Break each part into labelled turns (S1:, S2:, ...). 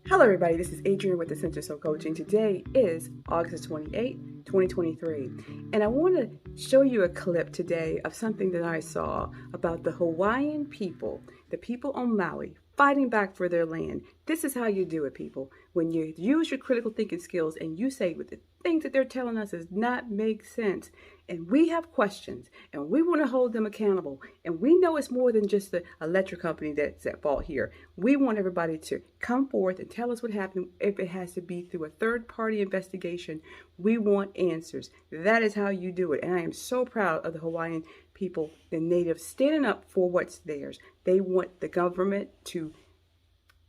S1: Hello everybody, this is Adrian with the Center Soul Coaching. Today is August 28th, 2023, and I want to show you a clip today of something that I saw about the Hawaiian people, the people on Maui, fighting back for their land. This is how you do it, people. When you use your critical thinking skills and you say what the things that they're telling us does not make sense, and we have questions, and we want to hold them accountable, and we know it's more than just the electric company that's at fault here. We want everybody to come forth and tell us what happened. If it has to be through a third-party investigation, we want answers. That is how you do it, and I am so proud of the Hawaiian people, the natives, standing up for what's theirs. They want the government to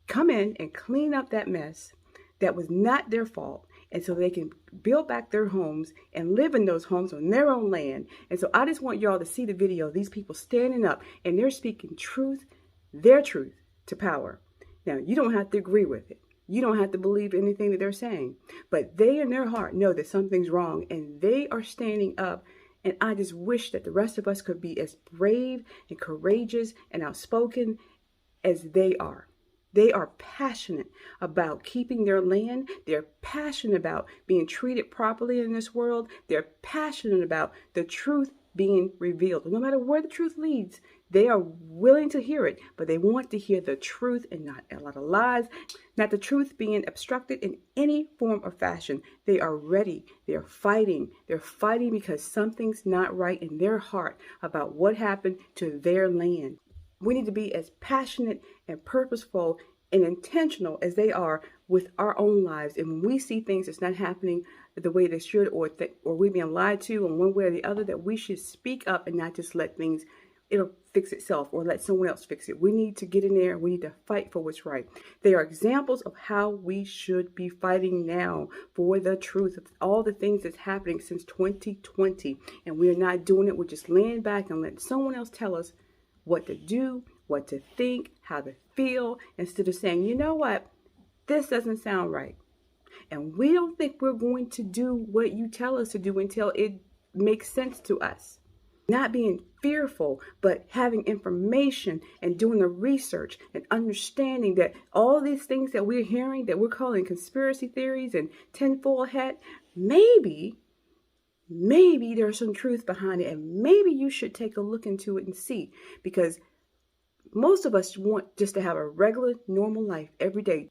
S1: come in and clean up that mess that was not their fault, and so they can build back their homes and live in those homes on their own land. And so I just want y'all to see the video of these people standing up, and they're speaking truth, their truth, to power. Now, you don't have to agree with it. You don't have to believe anything that they're saying, but they in their heart know that something's wrong, and they are standing up. And I just wish that the rest of us could be as brave and courageous and outspoken as they are. They are passionate about keeping their land. They're passionate about being treated properly in this world. They're passionate about the truth being revealed. No matter where the truth leads, they are willing to hear it, but they want to hear the truth and not a lot of lies, not the truth being obstructed in any form or fashion. They are ready. They're fighting. They're fighting because something's not right in their heart about what happened to their land. We need to be as passionate and purposeful and intentional as they are with our own lives. And when we see things that's not happening the way they should, or we're being lied to in one way or the other, that we should speak up and not just let things, it'll fix itself, or let someone else fix it. We need to get in there and we need to fight for what's right. They are examples of how we should be fighting now for the truth of all the things that's happening since 2020. And we're not doing it. We're just laying back and letting someone else tell us what to do, what to think, how to feel, instead of saying, you know what, this doesn't sound right. And we don't think we're going to do what you tell us to do until it makes sense to us. Not being fearful, but having information and doing the research and understanding that all these things that we're hearing, that we're calling conspiracy theories and tinfoil hat, maybe there's some truth behind it, and maybe you should take a look into it and see, because most of us want just to have a regular, normal life every day.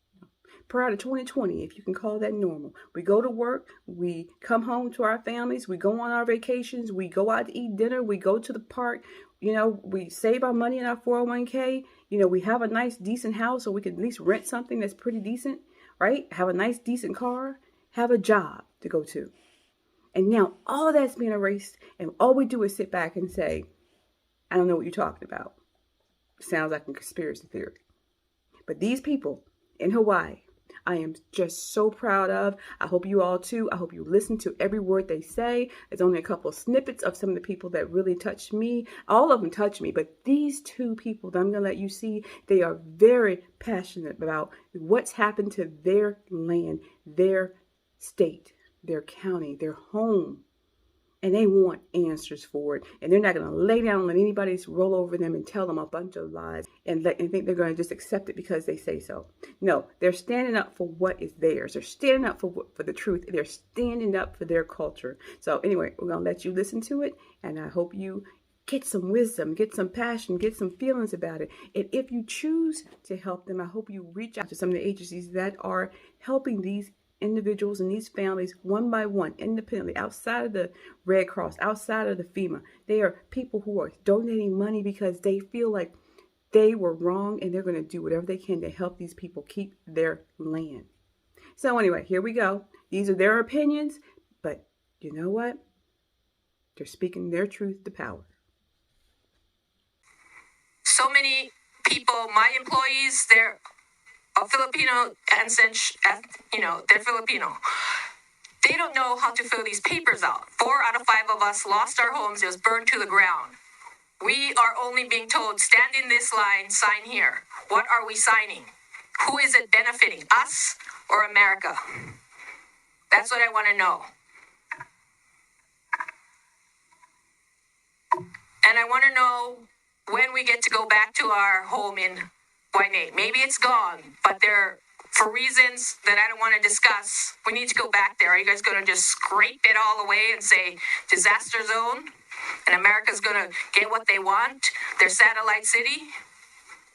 S1: Prior to 2020, if you can call that normal. We go to work, we come home to our families, we go on our vacations, we go out to eat dinner, we go to the park, we save our money in our 401k, we have a nice, decent house, so we can at least rent something that's pretty decent, right? Have a nice, decent car, have a job to go to. And now all of that's being erased, and all we do is sit back and say, I don't know what you're talking about. Sounds like a conspiracy theory. But these people in Hawaii, I am just so proud of. I hope you all too. I hope you listen to every word they say. There's only a couple of snippets of some of the people that really touched me. All of them touched me, but these two people that I'm going to let you see, they are very passionate about what's happened to their land, their state, their county, their home. And they want answers for it. And they're not going to lay down and let anybody roll over them and tell them a bunch of lies and think they're going to just accept it because they say so. No, they're standing up for what is theirs. They're standing up for the truth. They're standing up for their culture. So anyway, we're going to let you listen to it. And I hope you get some wisdom, get some passion, get some feelings about it. And if you choose to help them, I hope you reach out to some of the agencies that are helping these individuals and these families one by one, independently, outside of the Red Cross, outside of the FEMA. They are people who are donating money because they feel like they were wrong, and they're going to do whatever they can to help these people keep their land. So anyway, here we go. These are their opinions, but you know what? They're speaking their truth to power.
S2: So many people, my employees, they're Filipino they're Filipino. They don't know how to fill these papers out. 4 out of 5 of us lost our homes. It was burned to the ground. We are only being told, stand in this line, sign here. What are we signing? Who is it benefiting, us or America? That's what I want to know. And I want to know when we get to go back to our home in Wainea. Maybe it's gone, but they're for reasons that I don't want to discuss. We need to go back there. Are you guys going to just scrape it all away and say disaster zone? And America's going to get what they want, their satellite city?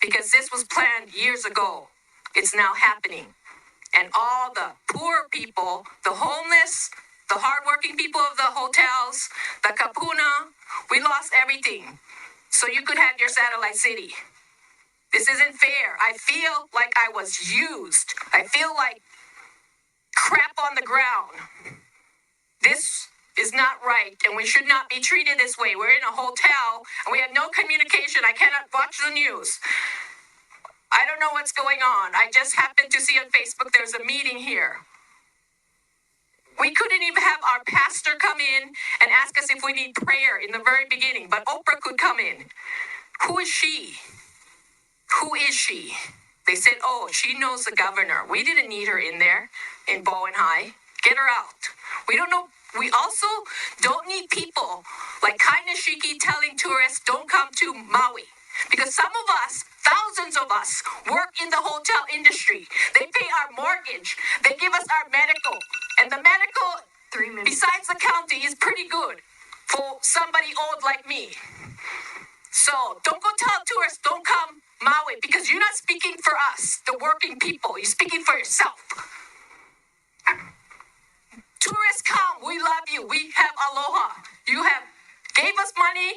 S2: Because this was planned years ago. It's now happening. And all the poor people, the homeless, the hardworking people of the hotels, the kapuna, we lost everything. So you could have your satellite city. This isn't fair. I feel like I was used. I feel like crap on the ground. This is not right, and we should not be treated this way. We're in a hotel, and we have no communication. I cannot watch the news. I don't know what's going on. I just happened to see on Facebook there's a meeting here. We couldn't even have our pastor come in and ask us if we need prayer in the very beginning, but Oprah could come in. Who is she? Who is she? They said, oh, she knows the governor. We didn't need her in there in Bowen High. Get her out. We don't know. We also don't need people like Kindness Shiki telling tourists don't come to Maui. Because some of us, thousands of us, work in the hotel industry. They pay our mortgage. They give us our medical. And the medical, besides the county, is pretty good for somebody old like me. So don't go tell tourists, don't come Maui, because you're not speaking for us, the working people. You're speaking for yourself. Tourists come, we love you. We have aloha. You have gave us money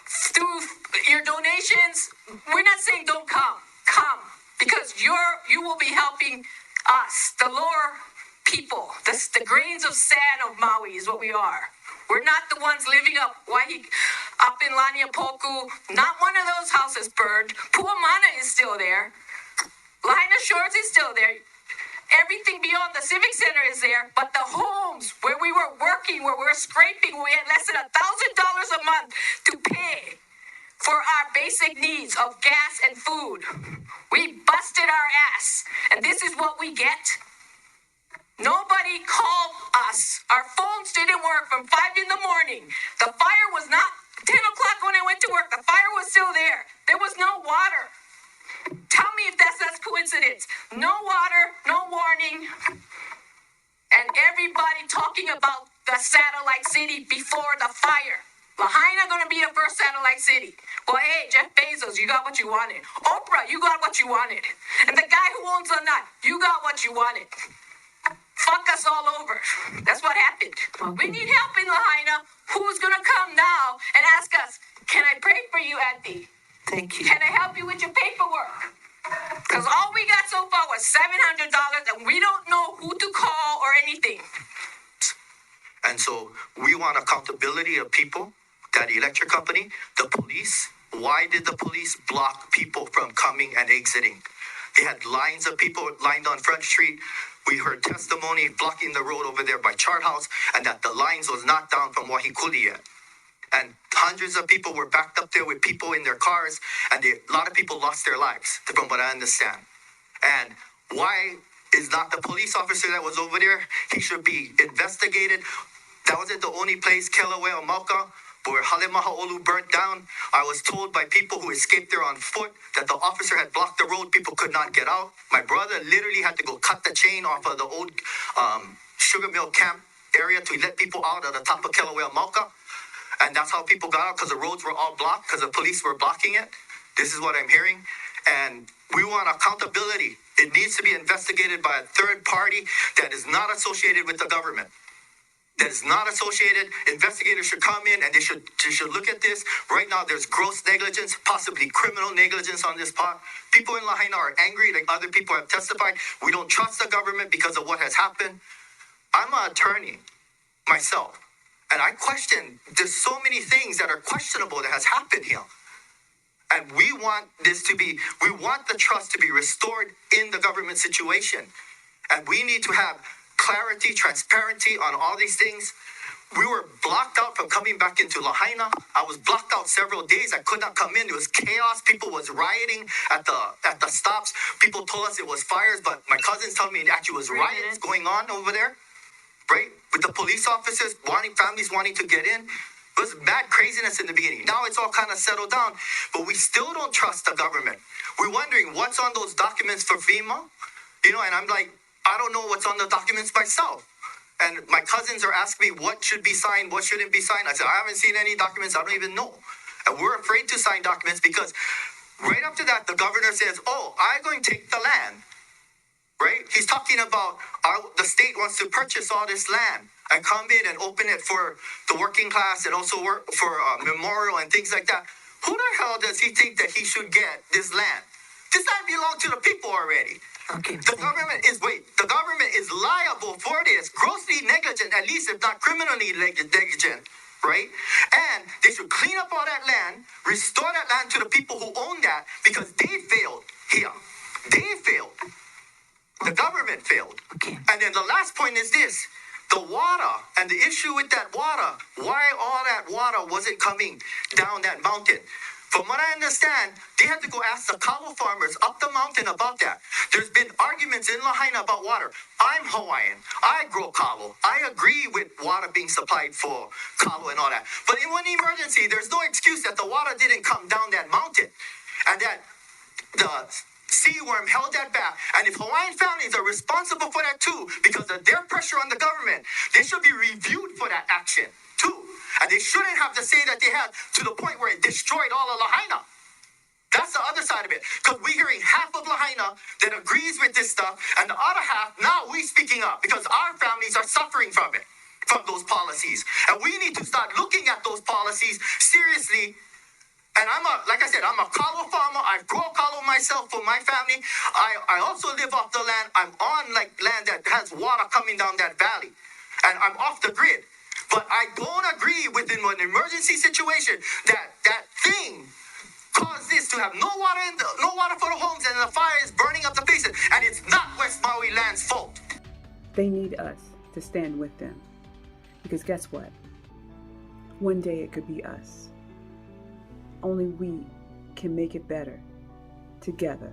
S2: through your donations. We're not saying don't come. Come, because you will be helping us, the lower people. The grains of sand of Maui is what we are. We're not the ones living up in Laniapoku. Not one of those houses burned. Puamana is still there. Lahaina Shores is still there. Everything beyond the Civic Center is there, but the homes where we were working, where we were scraping, where we had less than $1,000 a month to pay for our basic needs of gas and food. We busted our ass, and this is what we get. Nobody called us. Our phones didn't work from 5 a.m. The fire was not 10 o'clock when I went to work. The fire was still there. There was no water. Tell me if that's coincidence. No water, no warning. And everybody talking about the satellite city before the fire. Lahaina gonna be the first satellite city. Well, hey, Jeff Bezos, you got what you wanted. Oprah, you got what you wanted. And the guy who owns the nut, you got what you wanted. Fuck us all over. That's what happened. Okay. We need help in Lahaina. Who's gonna come now and ask us, can I pray for you, Auntie?
S3: Thank you.
S2: Can I help you with your paperwork? Because all we got so far was $700, and we don't know who to call or anything.
S3: And so we want accountability of people, that electric company, the police. Why did the police block people from coming and exiting? They had lines of people lined on Front Street. We heard testimony blocking the road over there by Chart House, and that the lines was not down from Wahikuli yet. And hundreds of people were backed up there with people in their cars, and a lot of people lost their lives, from what I understand. And why is not the police officer that was over there? He should be investigated. That wasn't the only place, Kilauea, Mauka, where Halemahaolu burnt down. I was told by people who escaped there on foot that the officer had blocked the road. People could not get out. My brother literally had to go cut the chain off of the old sugar mill camp area to let people out of the top of Kilauea, Mauka. And that's how people got out, because the roads were all blocked, because the police were blocking it. This is what I'm hearing. And we want accountability. It needs to be investigated by a third party that is not associated with the government. That is not associated. Investigators should come in and they should look at this. Right now, there's gross negligence, possibly criminal negligence on this pot. People in Lahaina are angry, like other people have testified. We don't trust the government because of what has happened. I'm an attorney myself. And I question, there's so many things that are questionable that has happened here. And we want the trust to be restored in the government situation. And we need to have clarity, transparency on all these things. We were blocked out from coming back into Lahaina. I was blocked out several days. I could not come in. There was chaos. People was rioting at the stops. People told us it was fires, but my cousins told me it actually was riots going on over there. Right? With the police officers families wanting to get in. It was mad craziness in the beginning. Now it's all kind of settled down, but we still don't trust the government. We're wondering what's on those documents for FEMA. You know, and I'm like, I don't know what's on the documents myself. And my cousins are asking me what should be signed, what shouldn't be signed. I said, I haven't seen any documents. I don't even know. And we're afraid to sign documents because right after that, the governor says, oh, I'm going to take the land. Right? He's talking about the state wants to purchase all this land and come in and open it for the working class and also work for memorial and things like that. Who the hell does he think that he should get this land? This land belongs to the people already.
S2: Okay.
S3: The government is liable for this, grossly negligent, at least if not criminally negligent, right? And they should clean up all that land, restore that land to the people who own that because they failed here. They failed. The government failed.
S2: Okay.
S3: And then the last point is this. The water and the issue with that water, why all that water wasn't coming down that mountain. From what I understand, they had to go ask the kalo farmers up the mountain about that. There's been arguments in Lahaina about water. I'm Hawaiian. I grow kalo. I agree with water being supplied for kalo and all that. But in one emergency, there's no excuse that the water didn't come down that mountain. And that the sea worm held that back. And if Hawaiian families are responsible for that too, because of their pressure on the government, they should be reviewed for that action too. And they shouldn't have to say that they had to the point where it destroyed all of Lahaina. That's the other side of it. Because we're hearing half of Lahaina that agrees with this stuff, and the other half, now we speaking up because our families are suffering from it, from those policies. And we need to start looking at those policies seriously. And like I said, I'm a kalo farmer. I grow kalo myself for my family. I also live off the land. I'm on land that has water coming down that valley. And I'm off the grid. But I don't agree within an emergency situation that thing caused this to have no water for the homes, and the fire is burning up the basin. And it's not West Maui land's fault.
S1: They need us to stand with them. Because guess what? One day it could be us. Only we can make it better together.